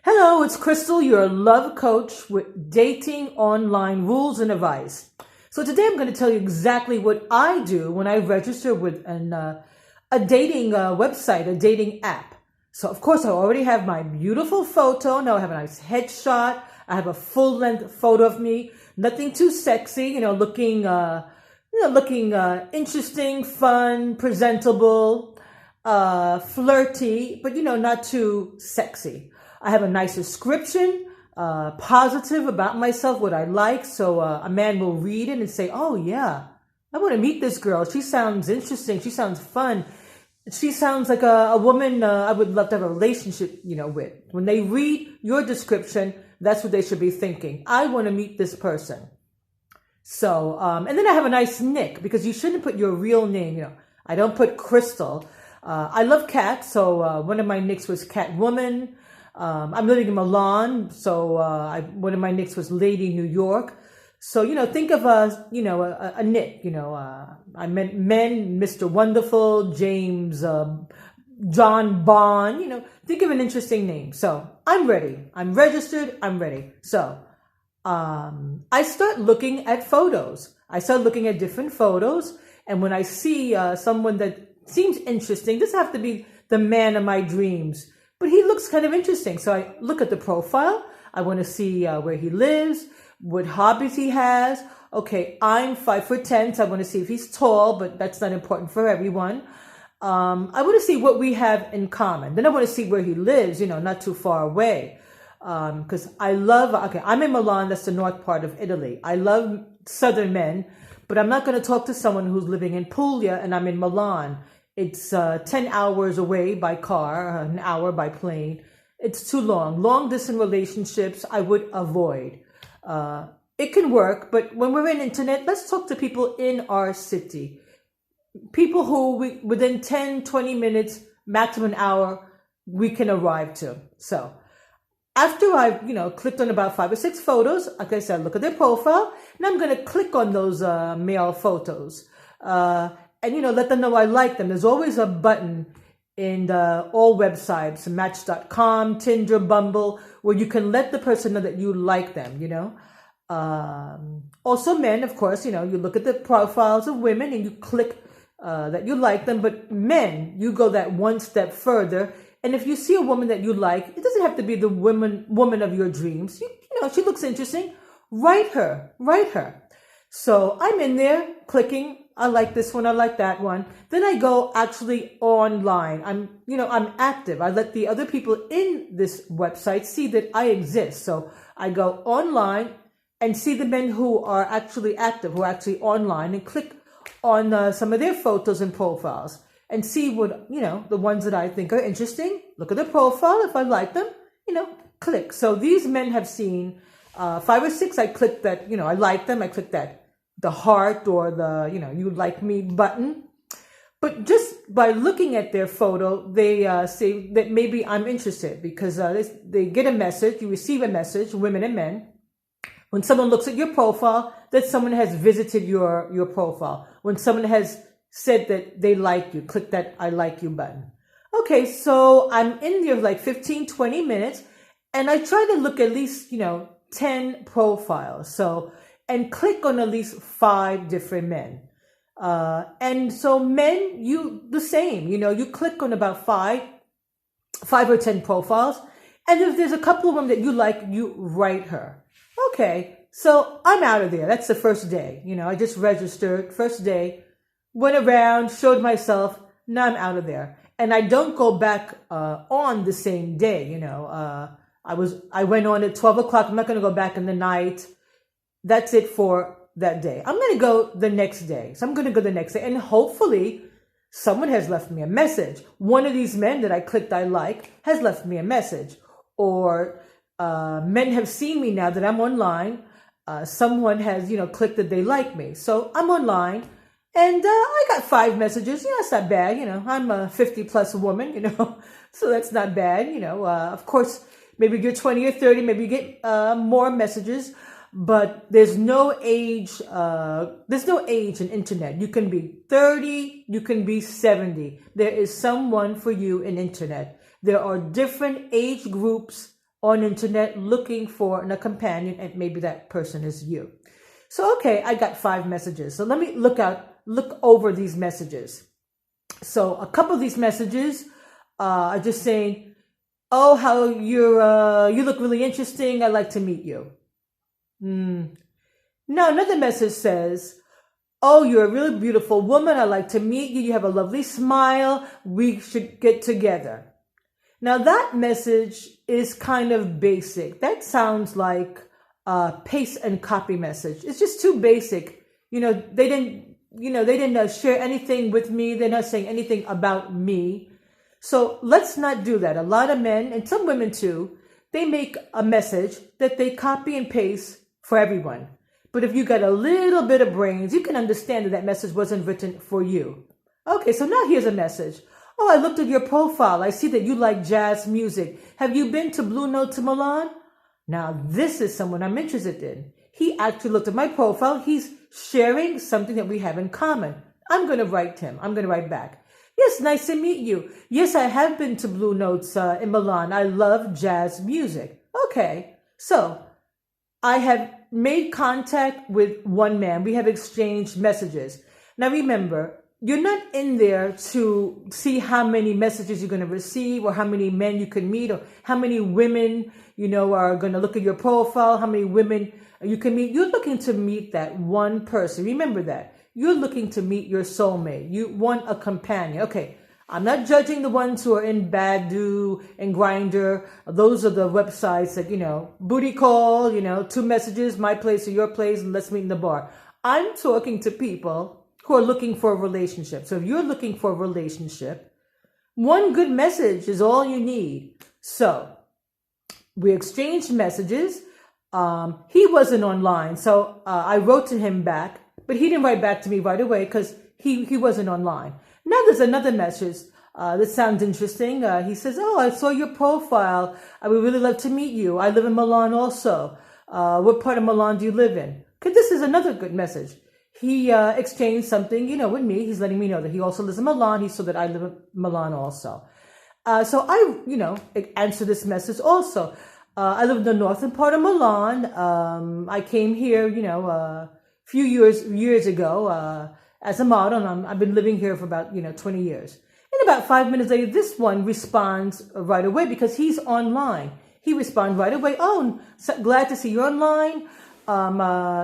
Hello, it's Crystal, your love coach with dating online rules and advice. So today I'm going to tell you exactly what I do when I register with a dating website, a dating app. So of course I already have my beautiful photo. Now I have a nice headshot. I have a full length photo of me. Nothing too sexy, looking interesting, fun, presentable, flirty, but not too sexy. I have a nice description, positive about myself, what I like. So a man will read it and say, oh yeah, I want to meet this girl. She sounds interesting. She sounds fun. She sounds like a woman I would love to have a relationship, with. When they read your description, that's what they should be thinking. I want to meet this person. So, and then I have a nice nick because you shouldn't put your real name, I don't put Crystal. I love cats. So one of my nicks was Catwoman. I'm living in Milan, so one of my nicks was Lady New York. So, think of a nick, I meant Men, Mr. Wonderful, James, John Bond, think of an interesting name. So I'm ready. I'm registered. I'm ready. So I start looking at photos. I start looking at different photos. And when I see someone that seems interesting, this has to be the man of my dreams. But he looks kind of interesting. So I look at the profile. I want to see where he lives, what hobbies he has. Okay, I'm 5'10", so I want to see if he's tall, but that's not important for everyone. I want to see what we have in common. Then I want to see where he lives, not too far away. Because I'm in Milan, that's the north part of Italy. I love southern men, but I'm not going to talk to someone who's living in Puglia and I'm in Milan. It's 10 hours away by car, an hour by plane. It's too long. Long distance relationships I would avoid. It can work, but when we're in internet, let's talk to people in our city. People who within 10, 20 minutes, maximum an hour, we can arrive to. So after I've, clicked on about 5 or 6 photos, like I said, look at their profile, and I'm going to click on those male photos. And, let them know I like them. There's always a button in all websites, Match.com, Tinder, Bumble, where you can let the person know that you like them, Also men, of course, you look at the profiles of women and you click that you like them. But men, you go that one step further. And if you see a woman that you like, it doesn't have to be the woman of your dreams. She looks interesting. Write her. So I'm in there clicking. I like this one. I like that one. Then I go actually online. I'm active. I let the other people in this website see that I exist. So I go online and see the men who are actually active, who are actually online, and click on some of their photos and profiles and see what, the ones that I think are interesting. Look at the profile. If I like them, click. So these men have seen 5 or 6. I clicked that, I like them. I clicked that. The heart or the, you like me button. But just by looking at their photo, they say that maybe I'm interested because they get a message, you receive a message, women and men. When someone looks at your profile, that someone has visited your profile. When someone has said that they like you, click that I like you button. Okay, so I'm in there like 15, 20 minutes, and I try to look at least, 10 profiles. And click on at least 5 different men. And so men, the same, you click on about 5 or 10 profiles. And if there's a couple of them that you like, you write her. Okay. So I'm out of there. That's the first day. I just registered first day, went around, showed myself. Now I'm out of there. And I don't go back, on the same day. I went on at 12 o'clock. I'm not going to go back in the night. That's it for that day. I'm going to go the next day. So I'm going to go the next day. And hopefully someone has left me a message. One of these men that I clicked I like has left me a message. Or men have seen me now that I'm online. Someone has, clicked that they like me. So I'm online. And I got 5 messages. It's not bad. I'm a 50-plus woman, So that's not bad. Of course, maybe you're 20 or 30. Maybe you get more messages. But there's no age in internet. You can be 30, you can be 70. There is someone for you in internet. There are different age groups on internet looking for a companion, and maybe that person is you. So, okay, I got 5 messages. So let me look over these messages. So a couple of these messages are just saying, oh, how you look really interesting. I'd like to meet you. Now another message says, oh, you're a really beautiful woman. I'd like to meet you. You have a lovely smile. We should get together. Now that message is kind of basic. That sounds like a paste and copy message. It's just too basic. They didn't share anything with me. They're not saying anything about me. So let's not do that. A lot of men, and some women too, they make a message that they copy and paste for everyone. But if you got a little bit of brains, you can understand that that message wasn't written for you. Okay, so now here's a message. Oh, I looked at your profile. I see that you like jazz music. Have you been to Blue Note to Milan? Now, this is someone I'm interested in. He actually looked at my profile. He's sharing something that we have in common. I'm going to write him. I'm going to write back. Yes, nice to meet you. Yes, I have been to Blue Notes in Milan. I love jazz music. Okay, so I have made contact with one man. We have exchanged messages. Now, remember, you're not in there to see how many messages you're going to receive or how many men you can meet or how many women, are going to look at your profile, how many women you can meet. You're looking to meet that one person. Remember that. You're looking to meet your soulmate. You want a companion. Okay, I'm not judging the ones who are in Badoo and Grindr. Those are the websites that, booty call, 2 messages, my place or your place, and let's meet in the bar. I'm talking to people who are looking for a relationship. So if you're looking for a relationship, one good message is all you need. So we exchanged messages. He wasn't online. So I wrote to him back, but he didn't write back to me right away because he wasn't online. Now there's another message that sounds interesting. He says, oh, I saw your profile. I would really love to meet you. I live in Milan also. What part of Milan do you live in? Because this is another good message. He exchanged something, with me. He's letting me know that he also lives in Milan. He saw that I live in Milan also. So I, answered this message also. I live in the northern part of Milan. I came here, a few years ago as a model, and I've been living here for about, 20 years. And about 5 minutes later, this one responds right away because he's online. He responds right away. Oh, so glad to see you're online.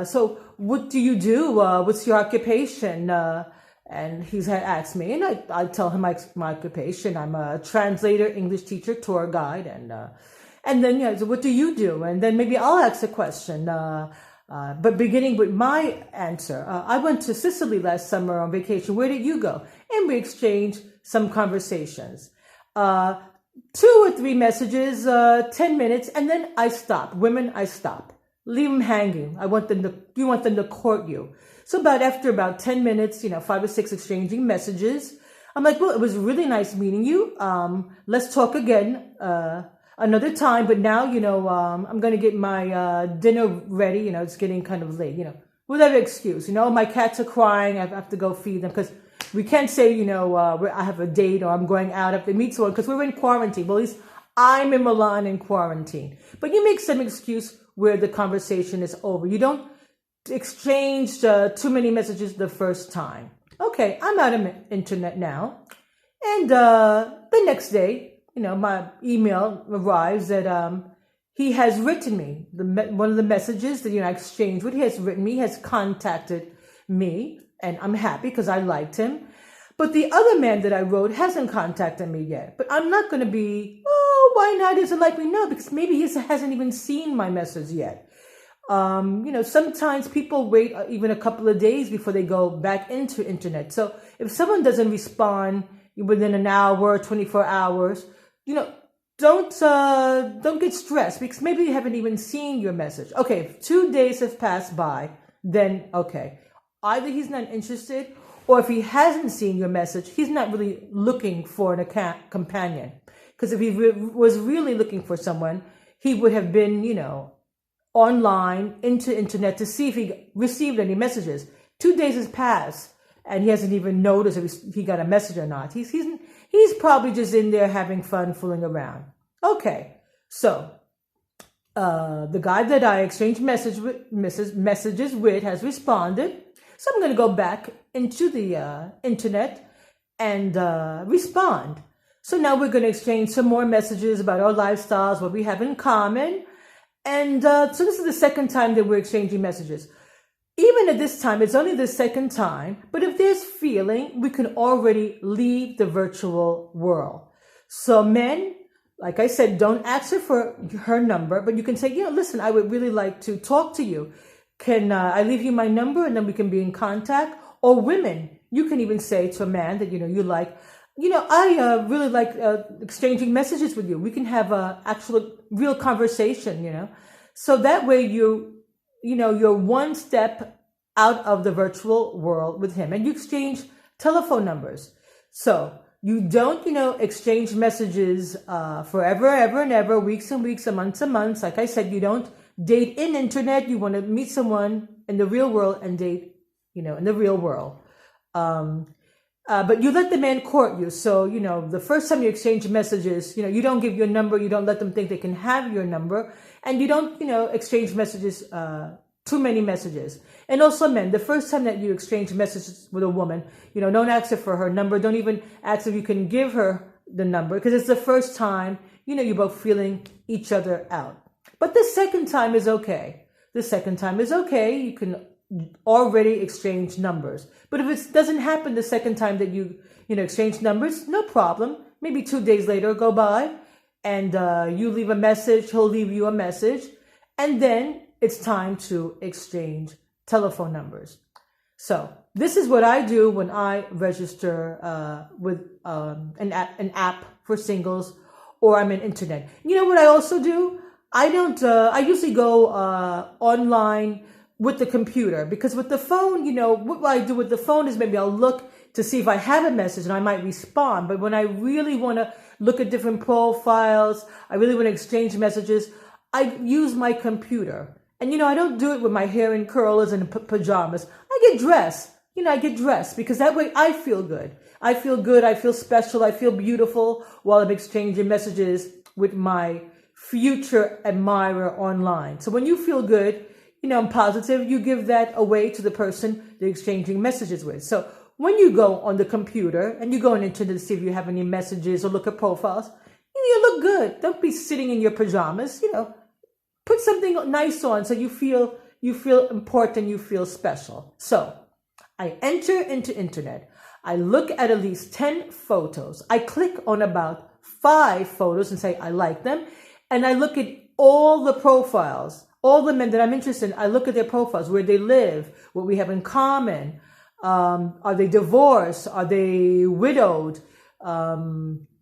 So what do you do? What's your occupation? And he's had asked me, and I tell him my occupation. I'm a translator, English teacher, tour guide, and then so what do you do? And then maybe I'll ask a question. But beginning with my answer, I went to Sicily last summer on vacation. Where did you go? And we exchanged some conversations. 2 or 3 messages, 10 minutes, and then I stop. Women, I stop. Leave them hanging. You want them to court you. So after about 10 minutes, 5 or 6 exchanging messages, I'm like, well, it was really nice meeting you. Let's talk again another time. But now, I'm going to get my dinner ready. It's getting kind of late, whatever excuse. My cats are crying. I have to go feed them because we can't say, I have a date or I'm going out. I have to meet someone because we're in quarantine. Well, at least I'm in Milan in quarantine. But you make some excuse where the conversation is over. You don't exchange too many messages the first time. Okay, I'm out of internet now. And the next day, my email arrives that he has written me. One of the messages that I exchanged with, he has written me, he has contacted me, and I'm happy because I liked him. But the other man that I wrote hasn't contacted me yet. But I'm not going to be, why not? He doesn't like me? No, because maybe he hasn't even seen my message yet. Sometimes people wait even a couple of days before they go back into internet. So if someone doesn't respond within an hour, 24 hours, don't get stressed because maybe you haven't even seen your message. Okay, if 2 days have passed by, then okay. Either he's not interested, or if he hasn't seen your message, he's not really looking for a companion. Because if he was really looking for someone, he would have been, online into internet to see if he received any messages. 2 days has passed, and he hasn't even noticed if he got a message or not. He's probably just in there having fun, fooling around. Okay, so The guy that I exchanged messages with has responded. So I'm going to go back into the internet and respond. So now we're going to exchange some more messages about our lifestyles, what we have in common. And so this is the second time that we're exchanging messages. Even at this time, it's only the second time, but if there's feeling, we can already leave the virtual world. So men, like I said, don't ask her for her number, but you can say, listen, I would really like to talk to you. Can I leave you my number and then we can be in contact? Or women, you can even say to a man that, you like, I really like exchanging messages with you. We can have a actual real conversation, So that way you're one step out of the virtual world with him and you exchange telephone numbers. So you don't, exchange messages forever, ever and ever, weeks and weeks and months. Like I said, you don't date in internet. You want to meet someone in the real world and date, in the real world. But you let the man court you. So, the first time you exchange messages, you don't give your number. You don't let them think they can have your number. And you don't, exchange messages, too many messages. And also men, the first time that you exchange messages with a woman, don't ask her for her number. Don't even ask if you can give her the number because it's the first time, you're both feeling each other out. But the second time is okay. You can already exchange numbers. But if it doesn't happen the second time that you exchange numbers, no problem. Maybe 2 days later go by and you leave a message, he'll leave you a message, and then it's time to exchange telephone numbers. So this is what I do when I register with an app for singles or I'm in internet. You know what I also do? I usually go online with the computer because with the phone, what I do with the phone is maybe I'll look to see if I have a message and I might respond. But when I really want to look at different profiles, I really want to exchange messages, I use my computer. And, I don't do it with my hair in curlers and pajamas. I get dressed. Because that way I feel good. I feel special, I feel beautiful while I'm exchanging messages with my future admirer online. So when you feel good, and positive, you give that away to the person you're exchanging messages with. So when you go on the computer and you go on internet to see if you have any messages or look at profiles, you look good. Don't be sitting in your pajamas, Put something nice on so you feel important, you feel special. So I enter into internet. I look at least 10 photos. I click on about 5 photos and say I like them. And I look at all the profiles, all the men that I'm interested in. I look at their profiles, where they live, what we have in common. Are they divorced? Are they widowed?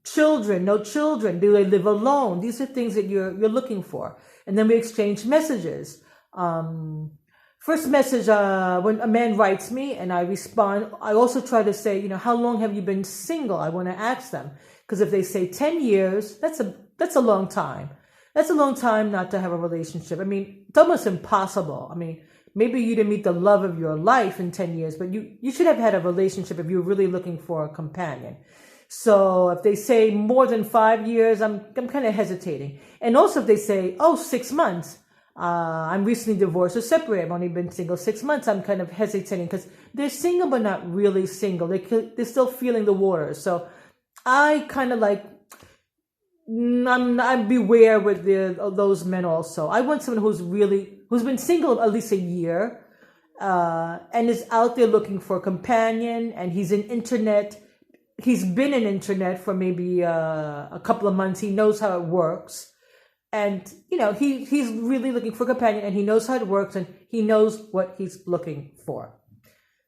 Children, no children. Do they live alone? These are things that you're looking for. And then we exchange messages. First message, when a man writes me and I respond, I also try to say, how long have you been single? I want to ask them. Because if they say 10 years, that's a long time. That's a long time not to have a relationship. I mean, it's almost impossible. I mean, maybe you didn't meet the love of your life in 10 years, but you should have had a relationship if you're really looking for a companion. So if they say more than 5 years, I'm kind of hesitating. And also if they say, 6 months, I'm recently divorced or separated, I've only been single 6 months, I'm kind of hesitating because they're single but not really single. They're still feeling the waters. So I kind of I'm beware with those men also. I want someone who's been single at least a year and is out there looking for a companion, and he's in internet. He's been in internet for maybe a couple of months. He knows how it works. And, he's really looking for a companion, and he knows how it works, and he knows what he's looking for.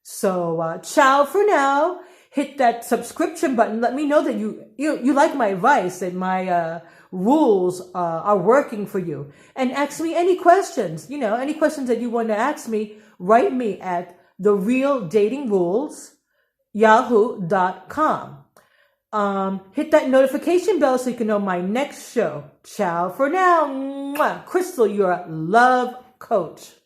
So, ciao for now. Hit that subscription button. Let me know that you like my advice, that my rules are working for you. And ask me any questions. Any questions that you want to ask me, write me at thedatingrules, yahoo.com. Hit that notification bell so you can know my next show. Ciao for now. Mwah. Crystal, your love coach.